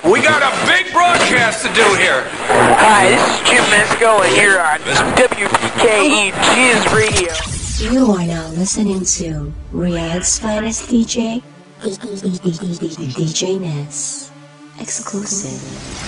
We got a big broadcast to do here. Hi, this is Jim Mesco, and here on WKE Jizz Radio. You are now listening to Riyadh's finest DJ, DJ Ness. Exclusive.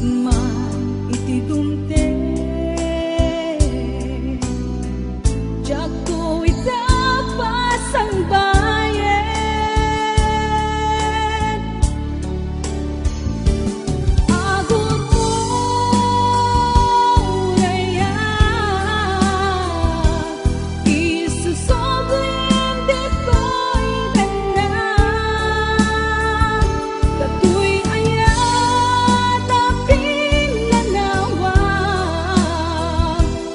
man iti dumte Jago ita pasang bayan Agur mo raya Isusoblim dito'y ganda Katu'y ayan na pinanawa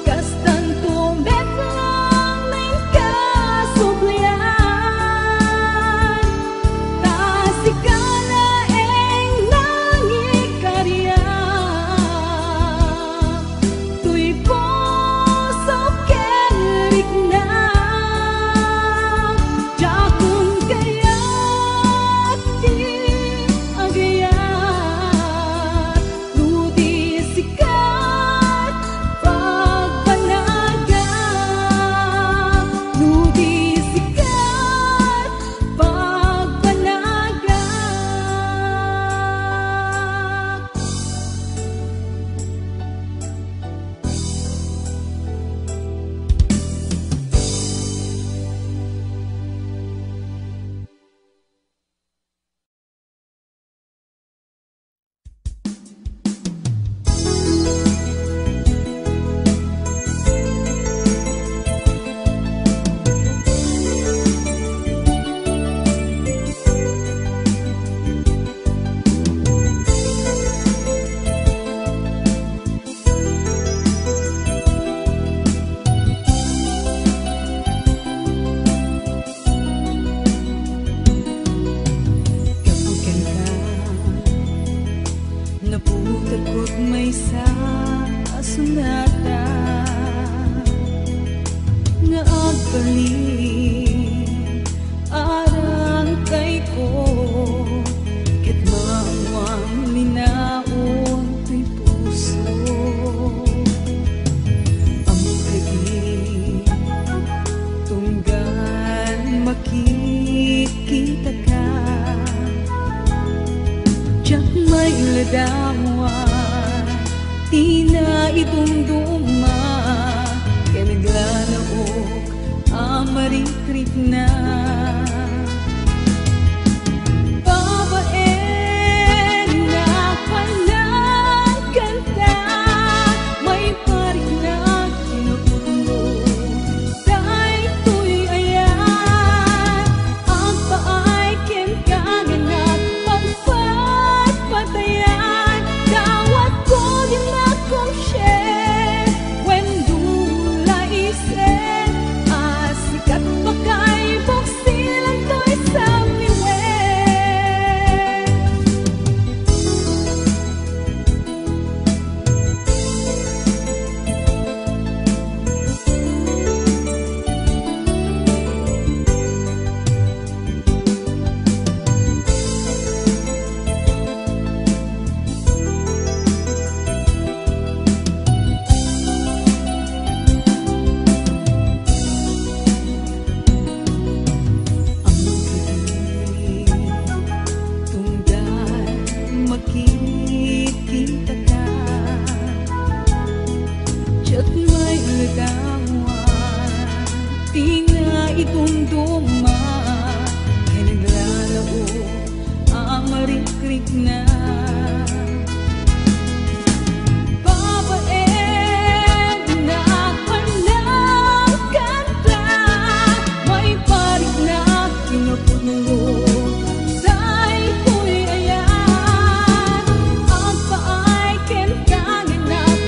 Kastan tumbet lang ng kasublian Tasikala eng nangikarya Tuy puso kerik na Jakun kaya't di agayat Ludi sikat pagpanaga Ludi sikat pagpanaga Kapugan ka Napukat ko't may sa asunata Nga agbalik arang kay ko Ket mawang linaon tuy puso Ang kagig tunggal makikita ka Diyak may ladawan, di na idumduma Kaya naglalaok, amarikrit na Babae na palang kanta May parik na kinukulo Dahil to'y ayan Ang paay ken kaganat Pagpatpatayan Dawat ko din akong share When dula isen Asikat bakay Buksilan to'y sa miwen Ang kagig tunggal makikita ka Diyak may ladawan, di na idumduma Kaya naglalao, amarikrik na Babae na palang kanta May parik na kinukulo Dahil ko'y ayan Ang paay ken kaganap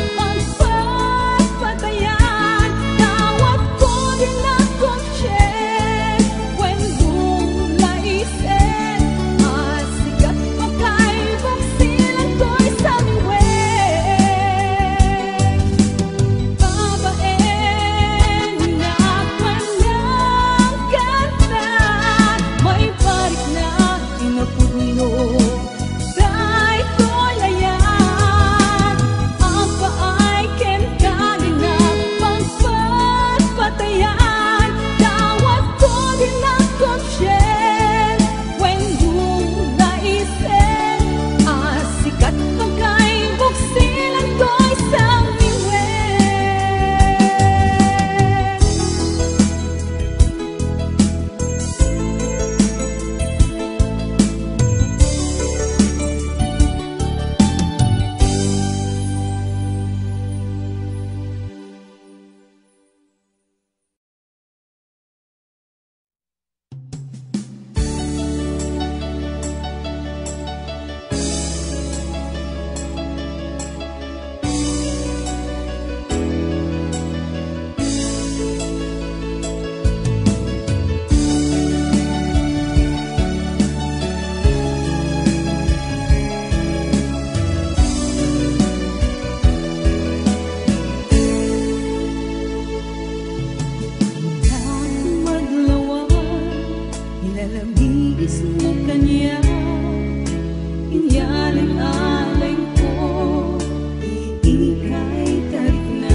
Pagpatpatayan Dawat ko din akong share When dula isen Asikat bakay Buksilan to'y sa miwen Babae na palang kanta May parik na inapuno Dahil ko'y ayan Ang paay ken kaganap Pagpatpatayan Dawat ko din akong share When dula isen Asikat bakay Inyalang-alang ko, iikay tarik na.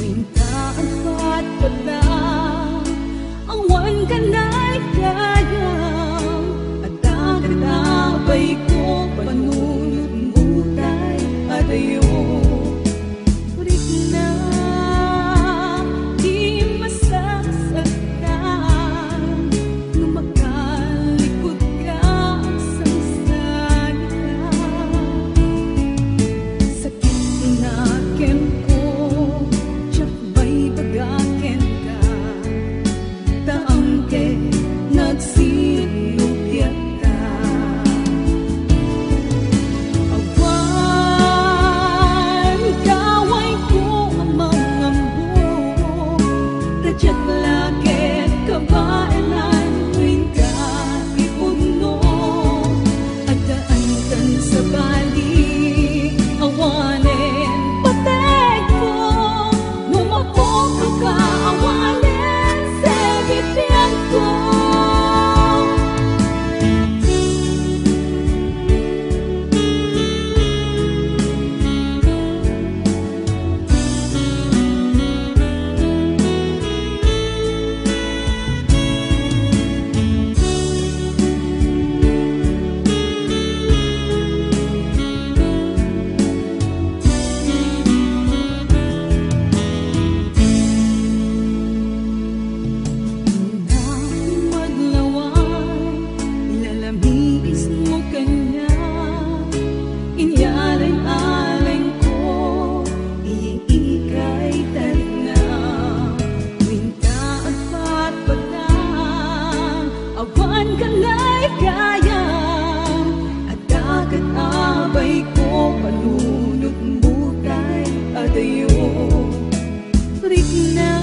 Mintaan pa't patang, awan ka na'y kayang. At agad-abay ko, panunod butay at ayo. Ulit na, di masasaktan, lumakalikot ka ang salita. Sakit tinakim ko, tiyak ba'y bagakin ka? Taangke, nagsinupyat ka. Awan, kaway ko ang mga buo. Radyat lakit, kabailan, tuwing ka ipuno. At daan kan sa bali, awanin, patay ko. Lumapok ka, awanin, sa bibig ko. Maglaway, ilalamiis mo kanya. Inyalang-alang ko, iikay tarik na. Winta at patpatang, awan ka na'y kayang. At agad-abay ko, panunod butay at ayo. Rik na,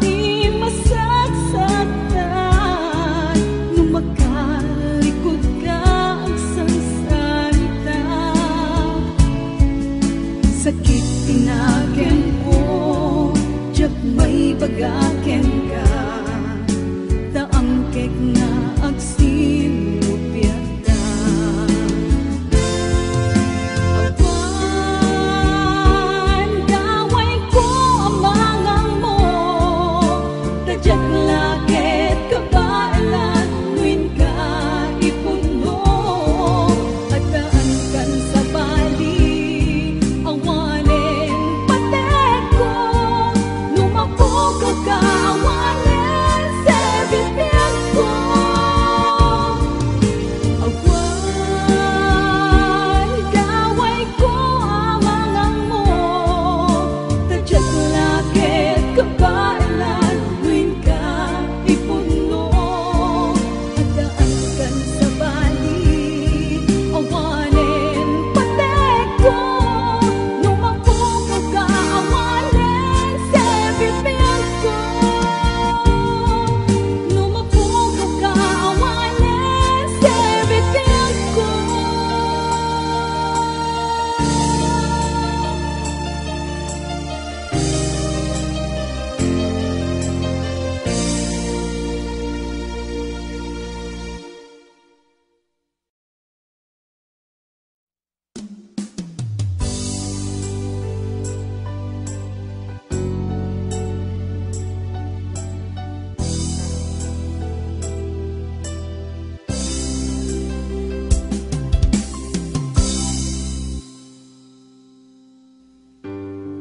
di masasaktan, lumakalikot ka ang salita. Sakit tinakin ko, tiyak may bagakin ka. Taangkek na agsinupyat ka. Awan, kaway ko ang mga mo. Radyat lakit, kabailan, tuwing ka ipuno. At daan kan sa bali, awanin, patay ko. Lumapok ka, awanin, sa bibig ko. Awan, kaway ko ang mga mo. Radyat lakit, kabailan, tuwing ka ipuno. At daan kan sa bali, awanin, patay ko. Lumapok ka, awanin, sa bibig ko. Lumapok ka, awanin, sa bibig ko.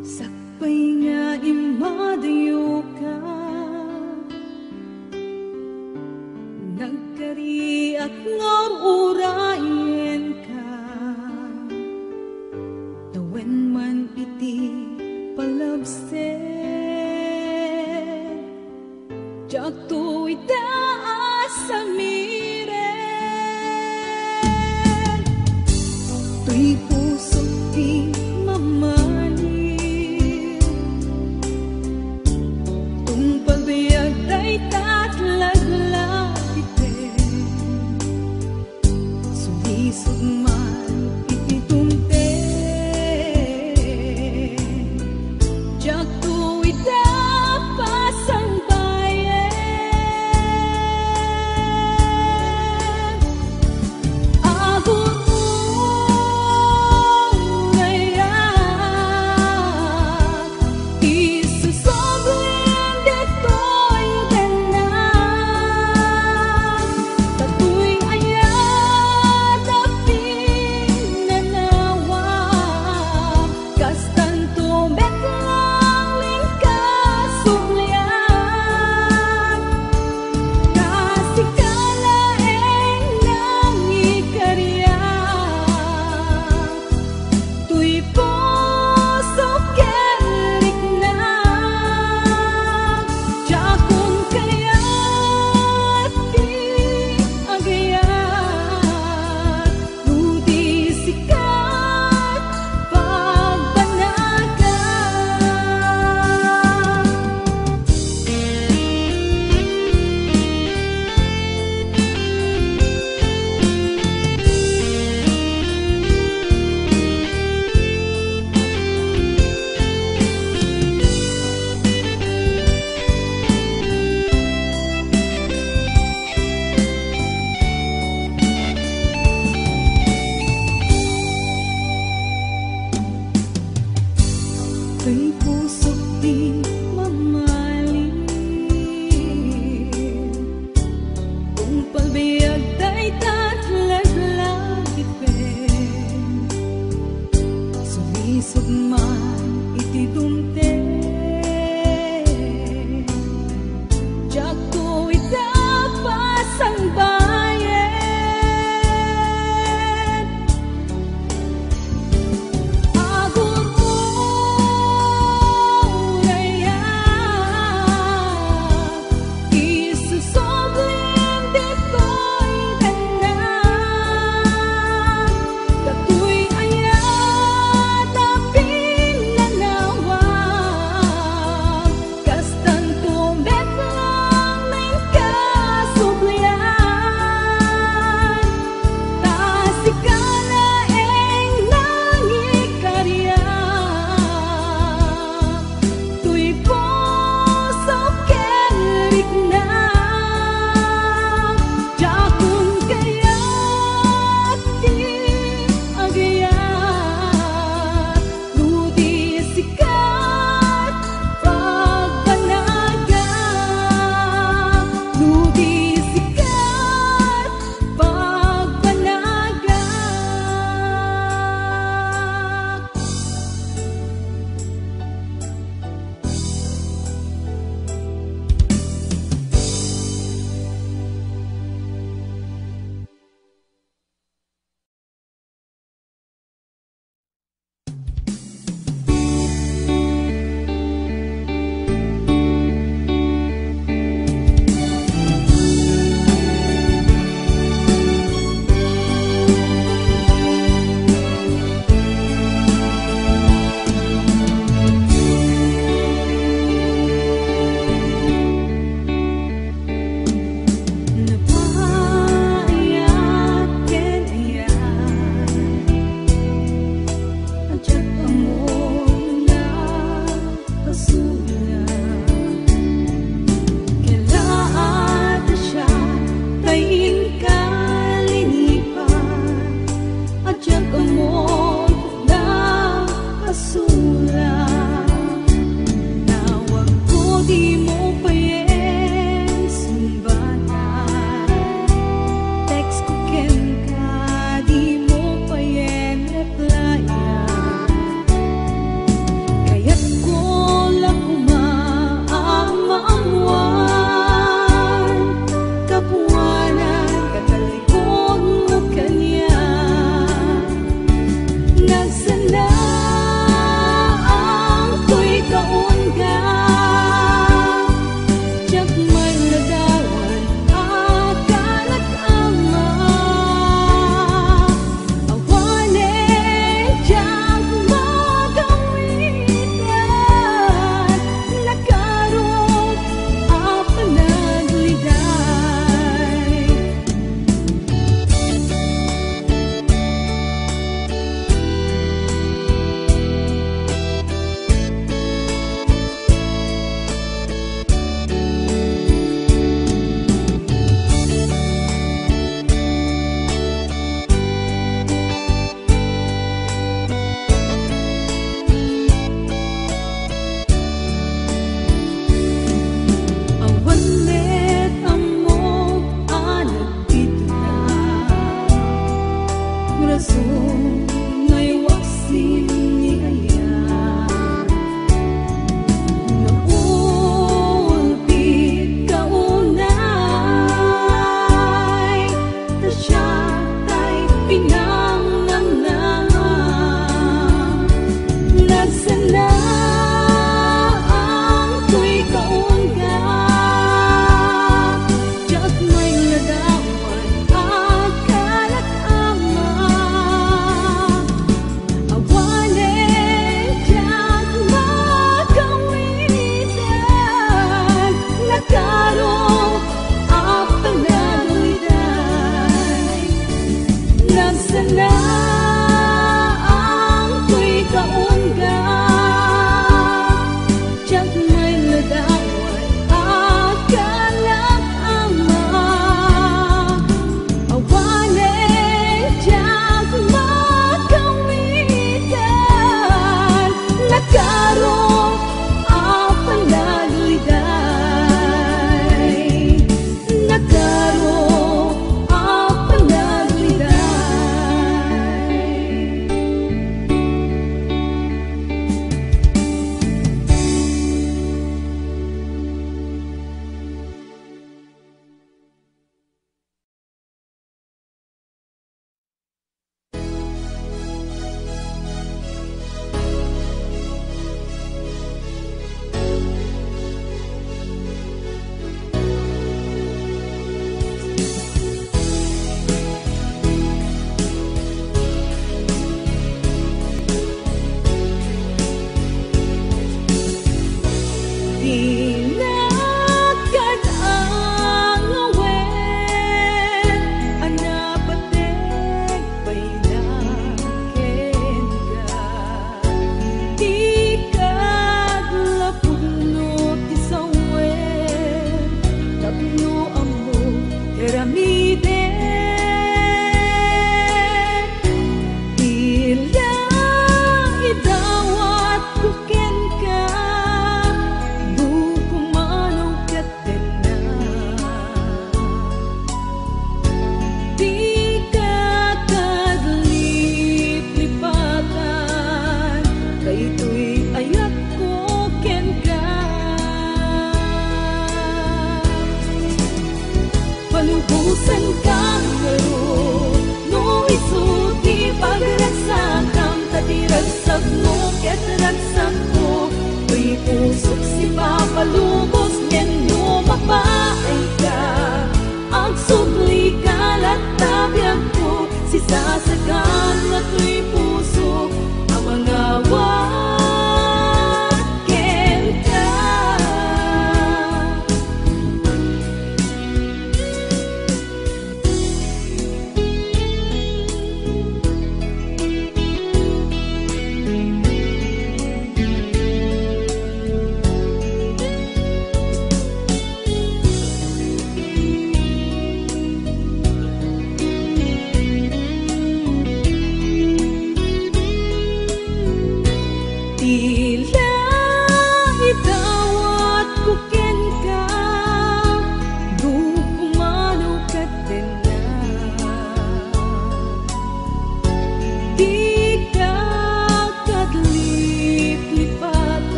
Sakbay nga imadayo ka, nagkariak nga urayan ka. Tawen man iti palabsen, tiyak to'y taas sa miren. To'y puso ti mamanin, tungpal biyag day tatlaglag iten. Sulisog man iti tumten, tiyak to'y tapasang bayan.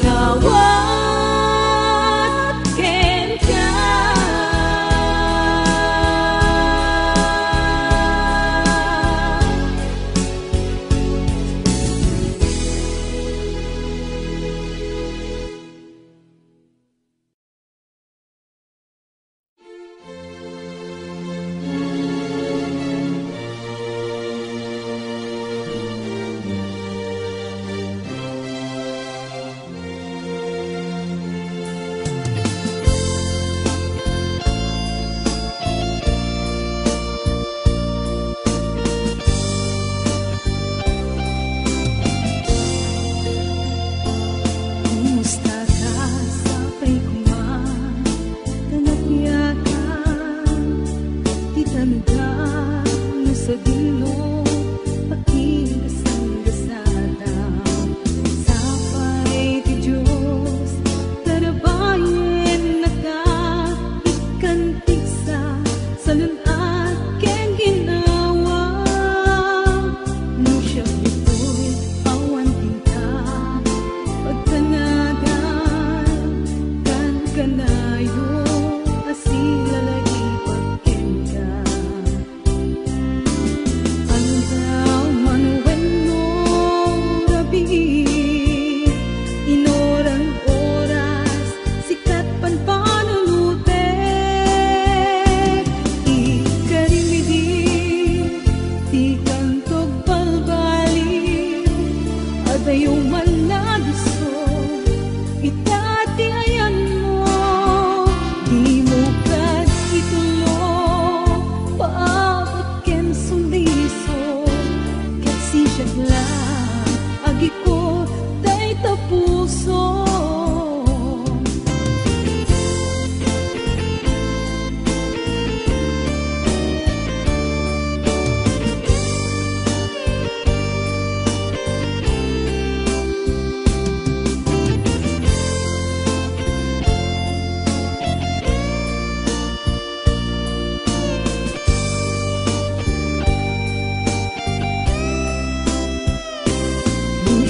mangawat ken ka. Kumusta ka sa paikuman, kanagyakan, di tandaan mo sa dilo, pakinggasang-gasada. Sapay ti Diyos, tarabayan na ka, ikantig sa salunat ken ginawa. No siya bito'y awan tinta, pagtanagan kan kanayo asila lagi pagkenka. Andaw manuwenno rabi, inorang oras sikat pan panulute. Ikarimidi ti kantog balbaliw, adayo man na gusto itati ayan mo. Di mo kad itulong paabot ken suliso, kasi siya lang agi ko day tapuso.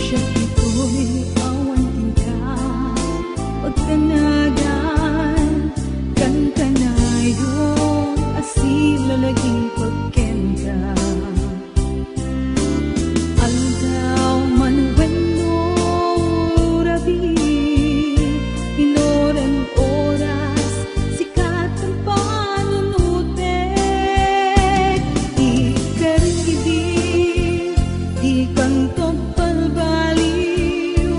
Siya ito'y awan tinta, pagtanagan kan kanayo asila lagi pagkenta. Aldaw manuwenno rabi, inoran oras sikat ang panunute. Ikarigidi di kantog balbaliw,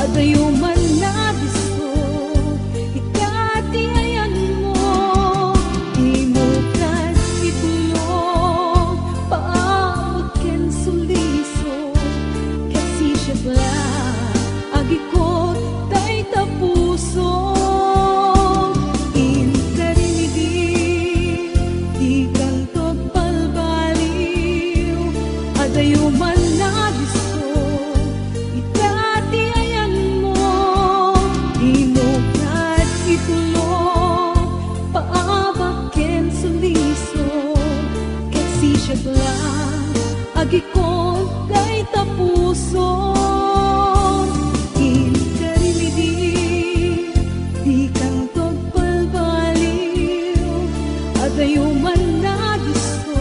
adayo man na gusto itati ayan mo. Di mo kad itulong paabot ken suliso, kasi siya lang agi ko tay tapuso. Inkarimidi di kantog balbaliw, adayo man na gusto itati ayan mo. Di mo kad itulong paabot ken suliso, kasi siya lang agi ko tay tapuso. Inkarimidi di kantog balbaliw, adayo man na gusto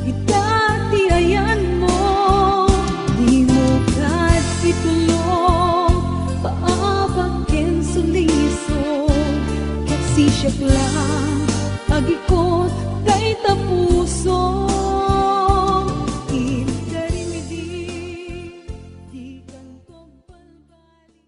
itati ayan mo. Di mo kad itulong paabot ken suliso, kasi siya lang agi ko tay tapuso. Inkarimidi di kantog balbaliw.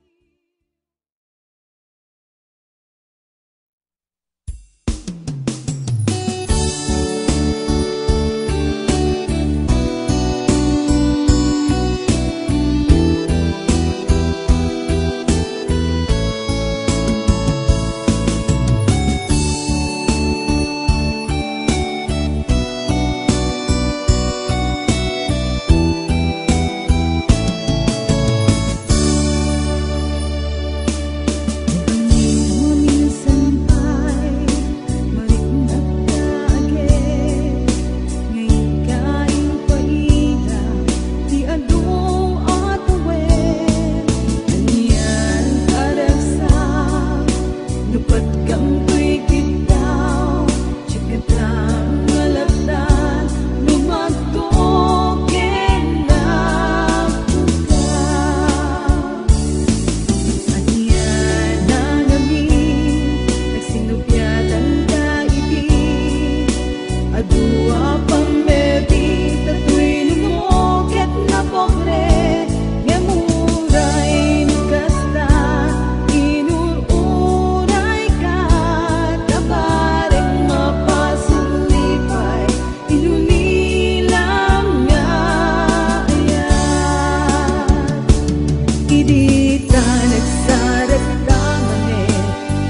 Idita nagsaragdamanen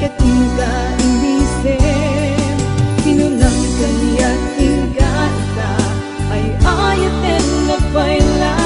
ket inga inisem kinunang kaniyak inga ita ay ayaten na pailaen.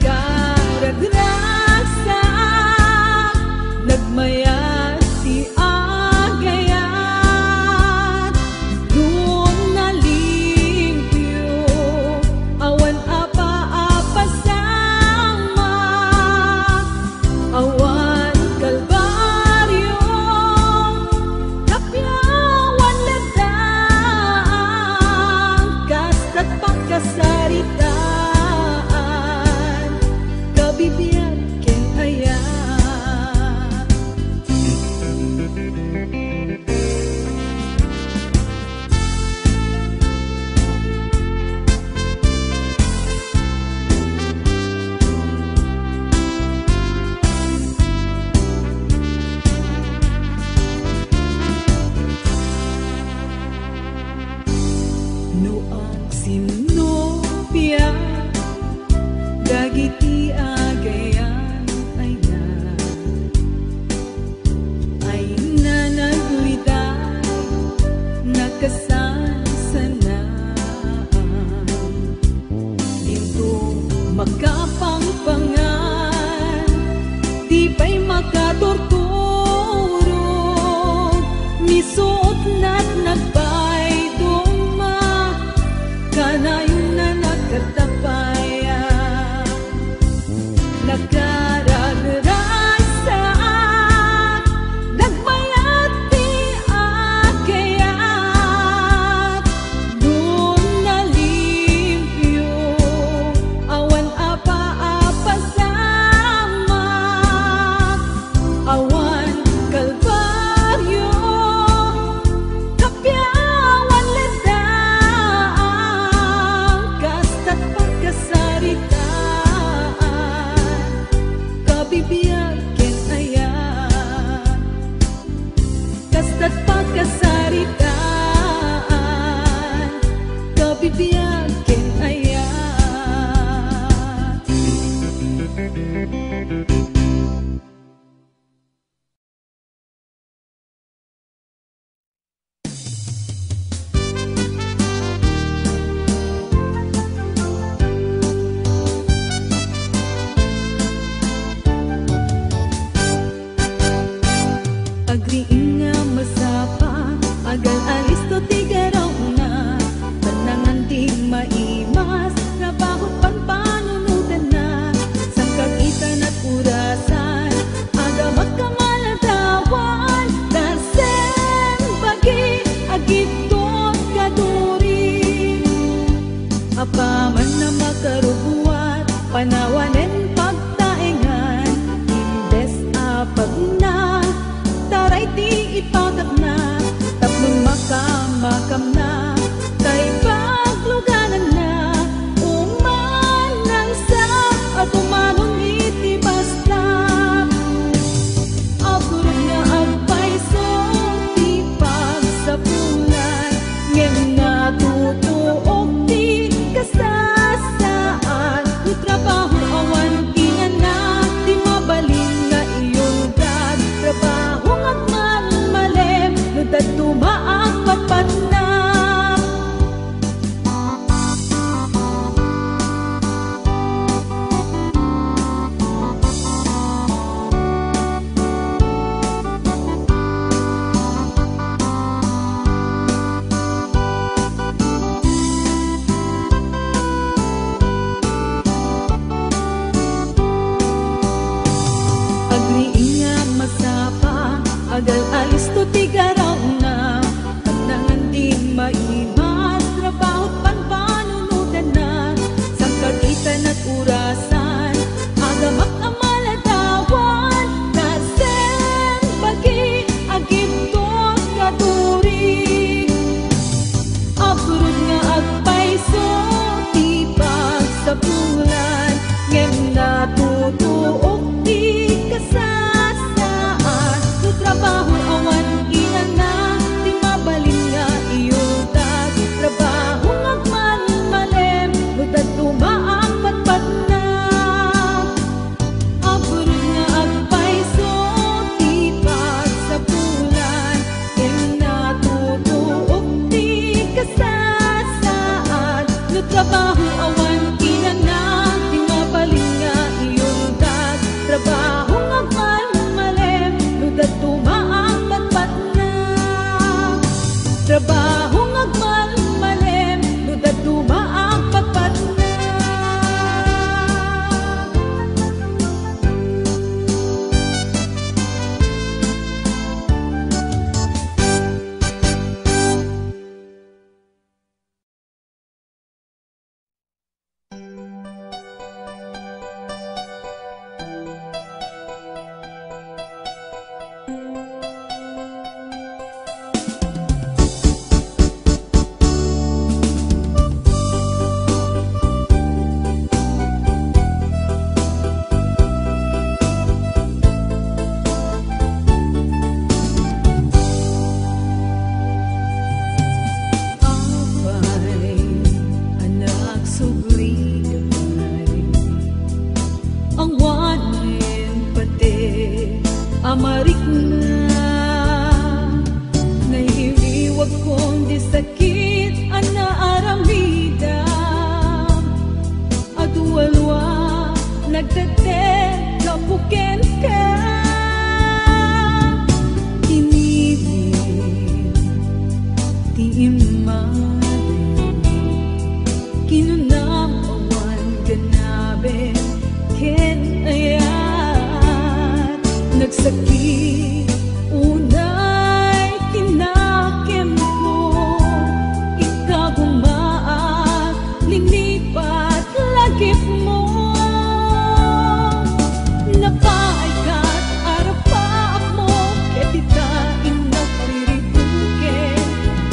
nagkaragraksak, nagmayat ti agayat, doon nalimpyo, awan apa-apa sama, awan kalbaryo, kapyawan ladang, kasta't pagkasaritaan, kabibiyag ken hayat. No ang sinopya, dagiti agayan ay na nagliday, nakasansanaan, dito makapangpangan, di pa'y makaturturo, misuot na't nagbay duma, kanayon na nagkatapaya, nagkaragraksak, nagmayat ti agayat, doon nalimpyo, awan apa-apa sama, awan kalbaryo, kapyawan ladang, kasta't pagkasaritaan, kabibiyag ken hayat, kasta't pagkasaritaan, kabibiyag ken hayat. Agriin nga masapa, agal alis to tigaraw na, panangan di maimas, trabahot panpanunutan na, sangkagitan at urasan, aga magkamaladawan, darsen bagi, agitot kaduri, apaman na makarubuat, panawanen pagtaengan, imbes apag na, taray ti ipatak na, tapnon makamakam na, kay pagluganan na, umanang sa at umanong iti basta, agurog na agpaiso, ti pagsapulan, ngem natutuok ti kasasaan, trabaho awan kinana, di mabalin nga iyong dad, trabaho at malem, nudad tumaak papat na. Agriin nga masapa, agal alis to tigaraw na, panangan di maimas, trabaho't panpanunutan na, sangkagitan at urasan, aga makamaladawan, darsen bagi, agitot kaduri, agurod nga agpaiso, ti pagsapulan, ngem natutuok ti kasas ang wanin pati amarik na nahiriwag kong di sakit ang naaramidam at walwa nagdadet kapuken ka tinibig ti imarin kinunam awan ganabe ken ayat nagsakit unay tinakem ko ikagumaat linipat lagip mo napaikat arapaak mo ketita inakriribungke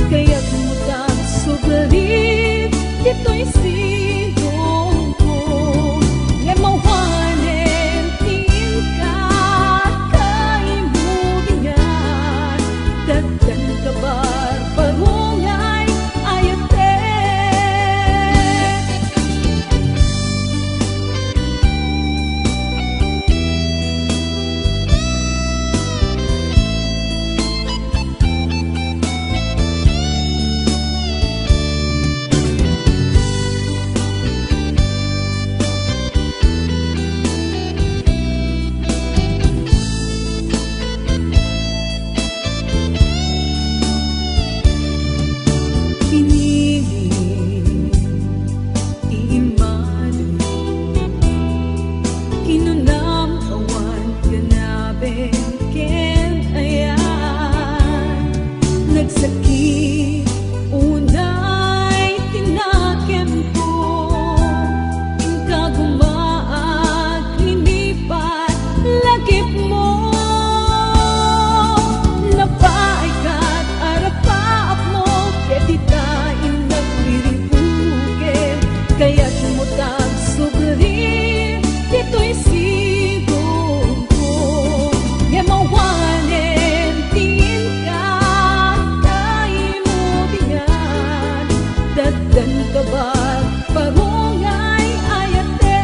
kaya't mutak sugarit dito'y sigong ko ngemawanen tingkat kaimugingan dagdan kabar parungay ayate pinili iimanin kinunam awan ganabe ken ayan nagsakit unay tinakem ko ikagumaat linipat lagip mo napaikat arapaap mo ketita inagriribuke kaya't mutag sugri dito'y sigong ko ngemawanen tingkat kaimugingan dagdan kabag parungay ayate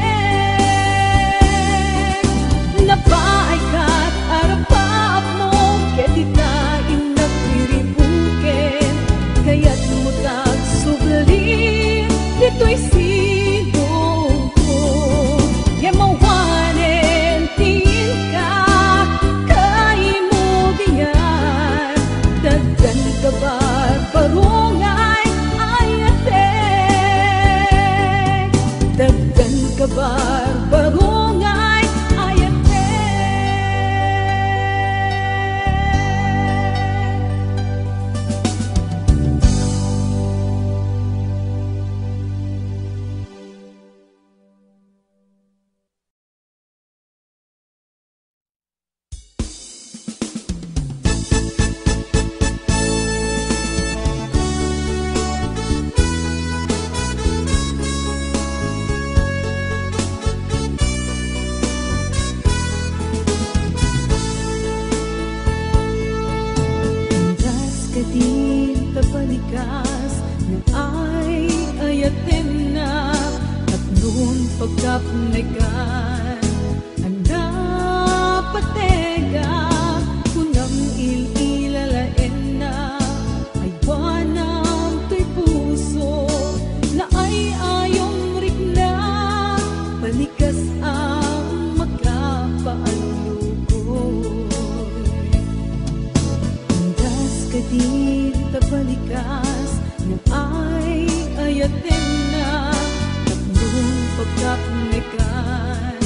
napaikat arapaap mo ketita inagriribuke kaya't mutag sugri dito'y sigong ko ngemawanen tingkat kaimugingan dagdan kabar parungay ayate dagdan kabar parungay ayate Landas ka din kapalikas na ay ayatem na at noon pagkapnegan ang napatega kunang ililalaen na ay wanang to'y puso na ay ayong rikna palikas ang magkapaalukoy landas ka din kapalikas na ay ayatem na at noong pagkapnegan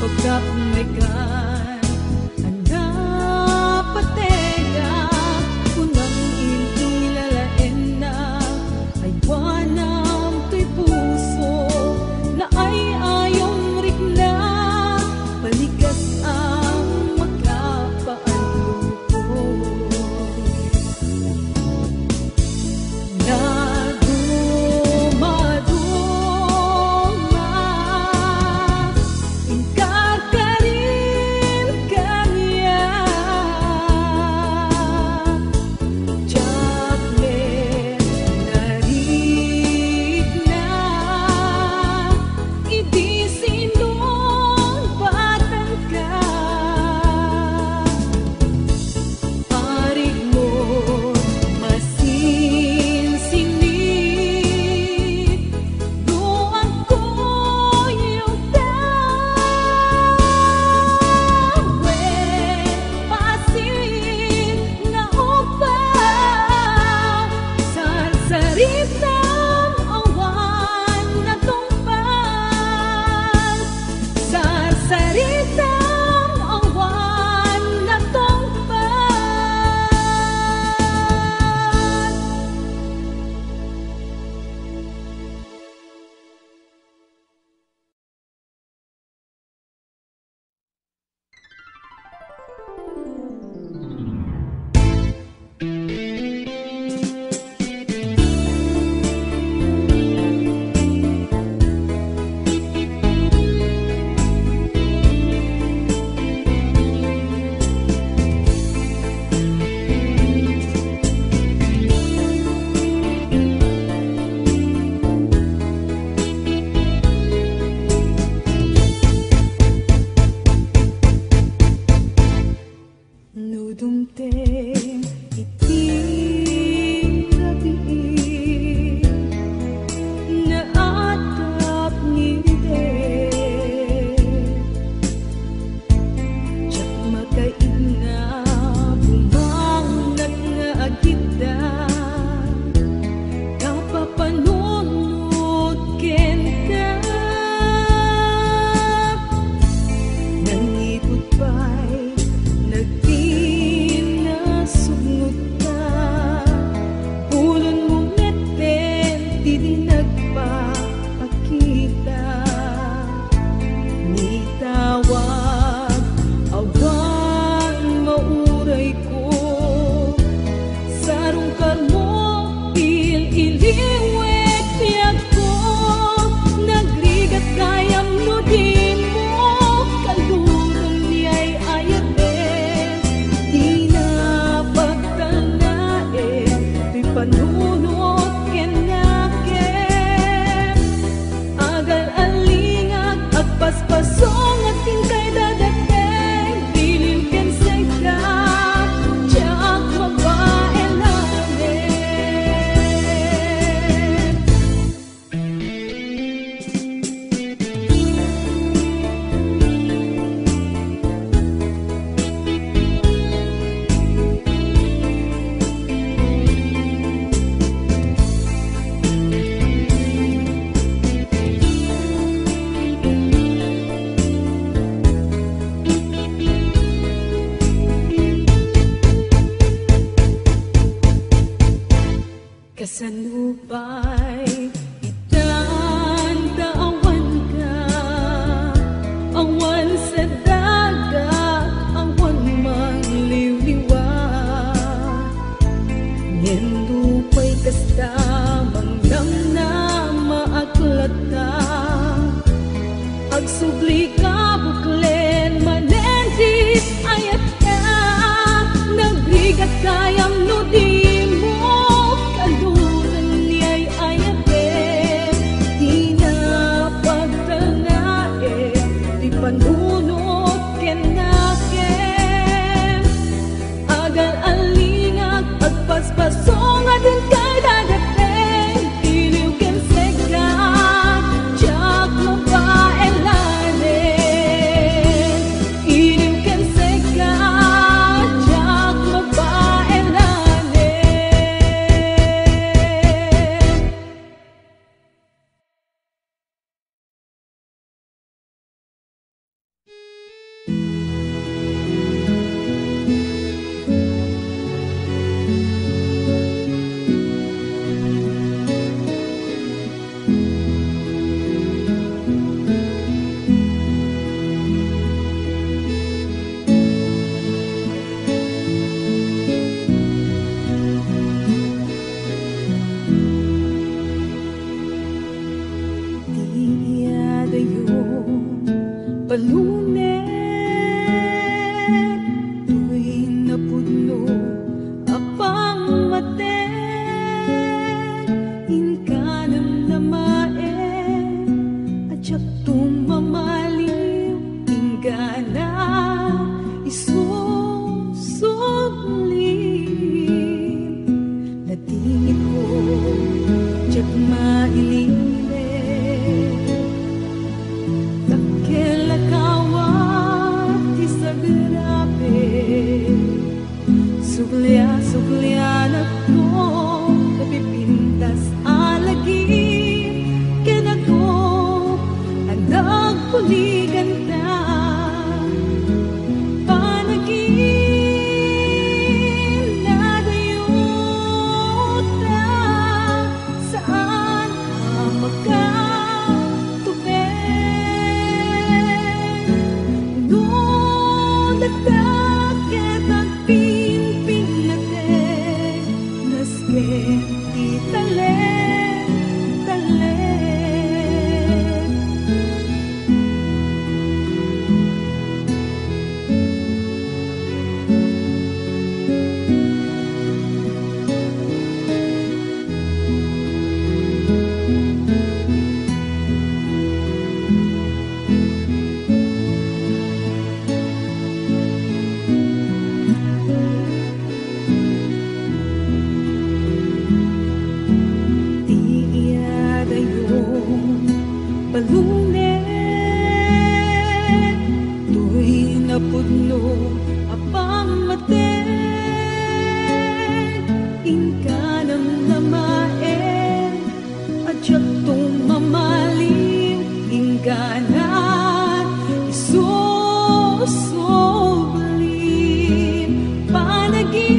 pagkapmekan hanap patega kunang intong ilalain na ay wanam to'y puso na ay ayong rikna balikas ang magkapaanong ko na dumaduma ingkakarin kanya Chaklet narig na idi sinong batang ka parig mo masinsinit doon ko yung tawe pasin na upaw sarsaritang awan na tumpal sarsaritang awan na tumpal Nudumteng iting gabi na atap ngide Tsak makaig na bumangat nga agita kapapanunod ken ka nangipot pa'y nagtinasugnot ka ulon mo meten di nagpapakita ni tawag awan mauray ko sarong karmo il-iliwek tiyak ko nagrigat kayam nudin mo kalurang niya'y ayates di na pagtanae di panunot kenaken agal alingag at paspasong at tingkay dadateng dilim ken seka tiyak mabae namin kasanupay itandaawan ka awan sa dagat awan mangliwliwa ngendupay kasta mangdam na maaklata agsubli ka buklen manendis ayat ka nagrigat kayam nudin mo kaluran niya'y ayaten di na pagtanae di panunot kenaken agal alingag at paspasong at kay dagat singit ko Diyak mailire Takela kawat isagrabe Suglia na ko Napipintas alagi Kinako Andag puligan ta Panagin na dayuta Saan ka magkatubig Doon nagdakit ang pinpinatin Naske di talen Balunet Tu'y napudno apamaten Inka ng namaen At siyatong mamalim Inka na isusublin Panagin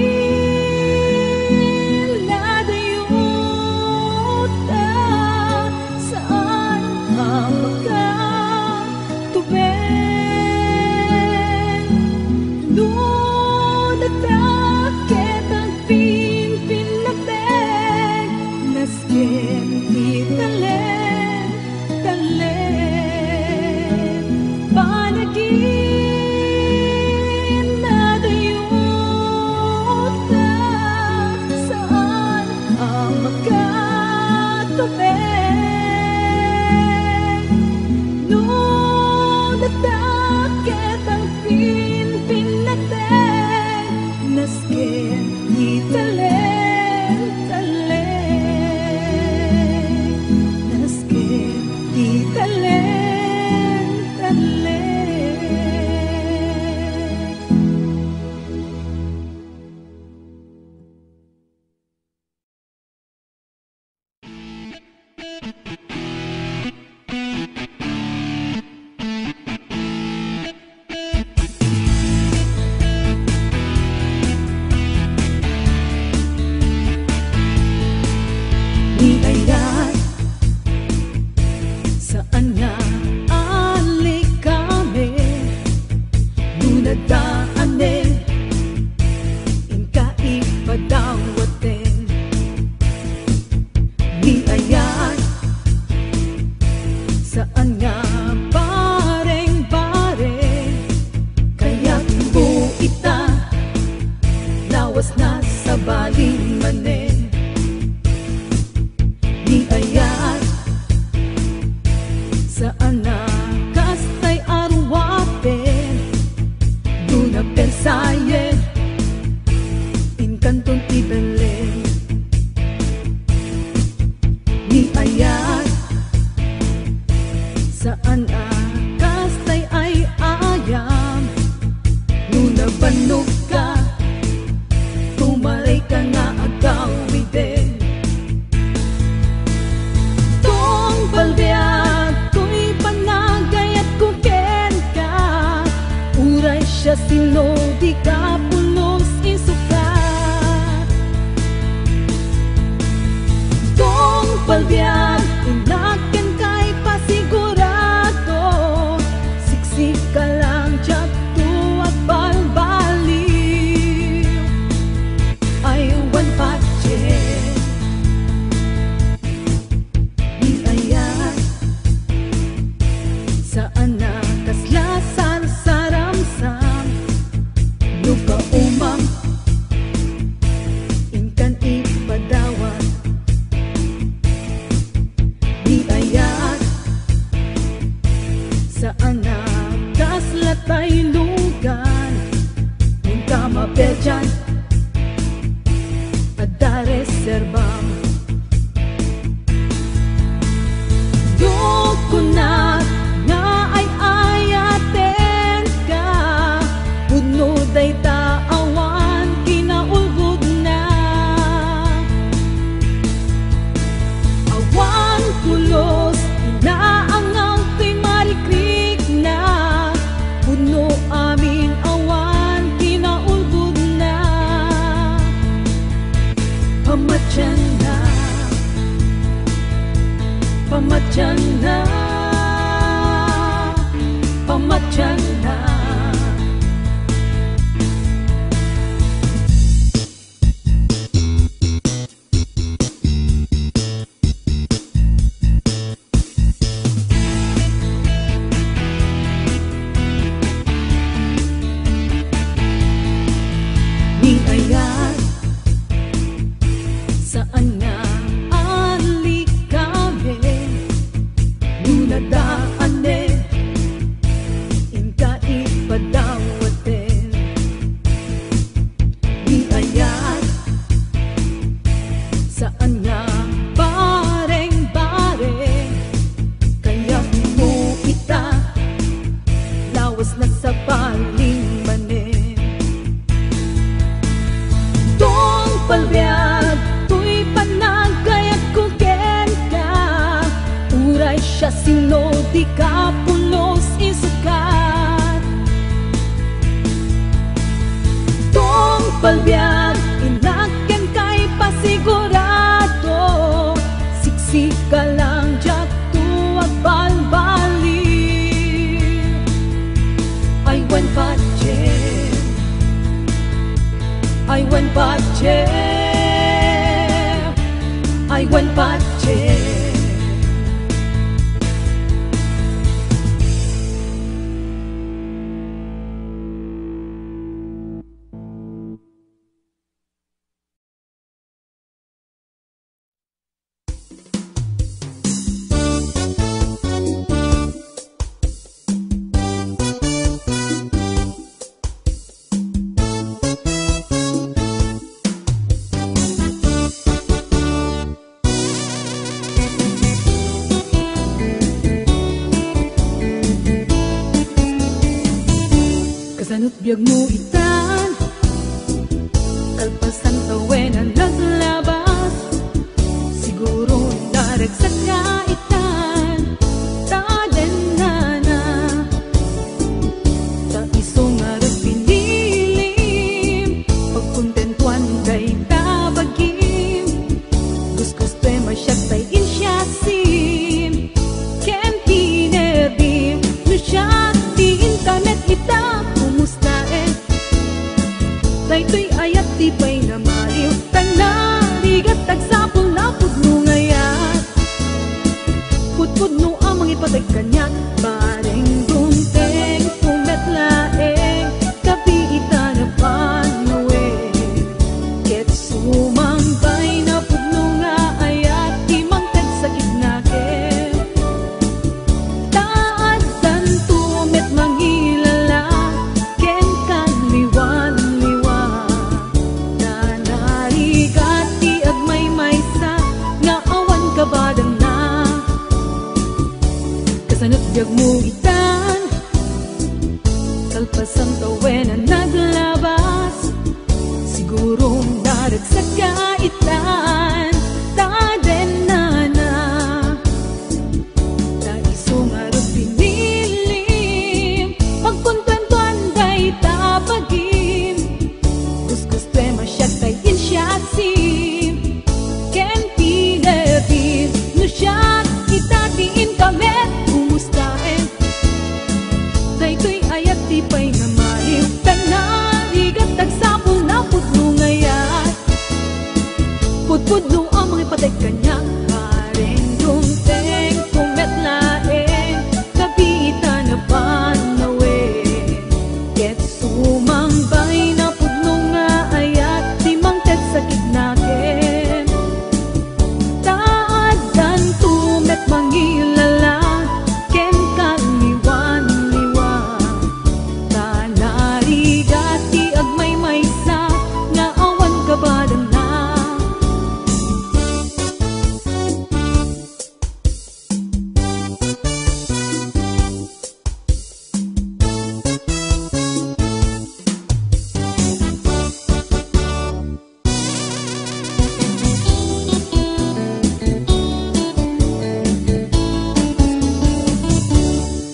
na dayuta Saan magkatubig Doon nagdakit ang pinpinatin Nasken di talen Panagin na dayuta Saan ang magkatubig Noon nagdakit ang pinpinatin Nasken di talen Nasken di talen Di ayan Saan nga alik kami Dunadaanin Inka ipadawatin Di ayan Saan nga bareng-bareng Kaya't buita Lawas na sa baling manin Di pamatyan na, pamatyan na, pamatyan na. Ni ayat, saan nga ali kami, nunadaan inka ipadawatin. Ni ayat, saan nga bareng-bareng, kaya mo ita, lawas na sa paling manin. Tong palbiag, tuy panagayat ko ken ka, uray siya sino di ka pulos isukat. Tong palbiag, inaken kay pasigurado, siksika lang jak tuwag balbali. I went budget, I went budget, I went budget. Kasanot biyag mo itan, kalpasan tawen ang naglabas, siguro naragsak ka itan, taden na na, ta isong arat pinilim, pagkontentuan kay tabagim, gustos pe masyak tay insyasim, ken tinerbim, nusyak di internet kita. Daytoy ayat di pa'y namaliw, tanarigat tagsapol na pudno ngayat, pudpudno ang mga ipatag kanyak, bareng dunteng pumetlaeng, kapi ita na panawe, ket sumambay na pudno nga ayat, imang tagsakit na ket, taad tantumet mangilala, ken kaliwan. Kasanot biyag mo itan, kalpasan tawen ang naglabas, siguro naragsak ka itan, taden na na, ta isong araw pinilim, pagkontentuan day tabagim, gusgus pe masyak tay insyasim, ken pinerbim, nusyak itatiin kami. Daytoy ayat di pa'y namaliw, tanarigat tagsapol na pudno ngayat, pudpudno ang mga ipatay kanya, pareng dunteng pumetlaeng, kabita na panawe, ket sumambay na pudno nga ayat, timang tagsakit na ken, taadan tumet mangilala, ken kaliwan.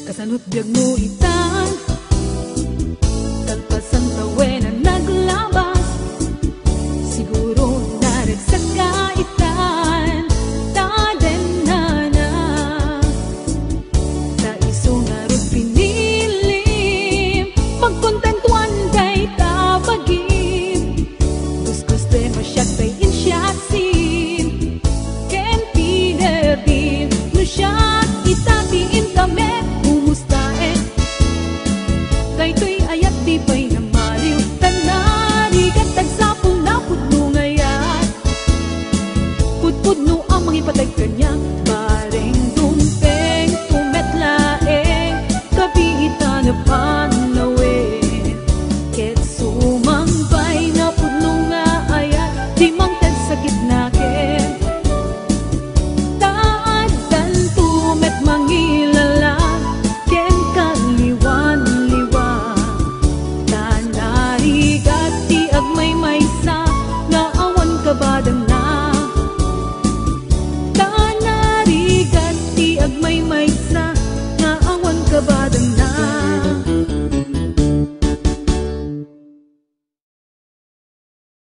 Kasanot biyag mo itan, kalpasan tawen ang naglabas, siguro naragsak ka pudno ang mangipatay kanya. Baring dumpeng, tumetlaeng, kapiitan na pan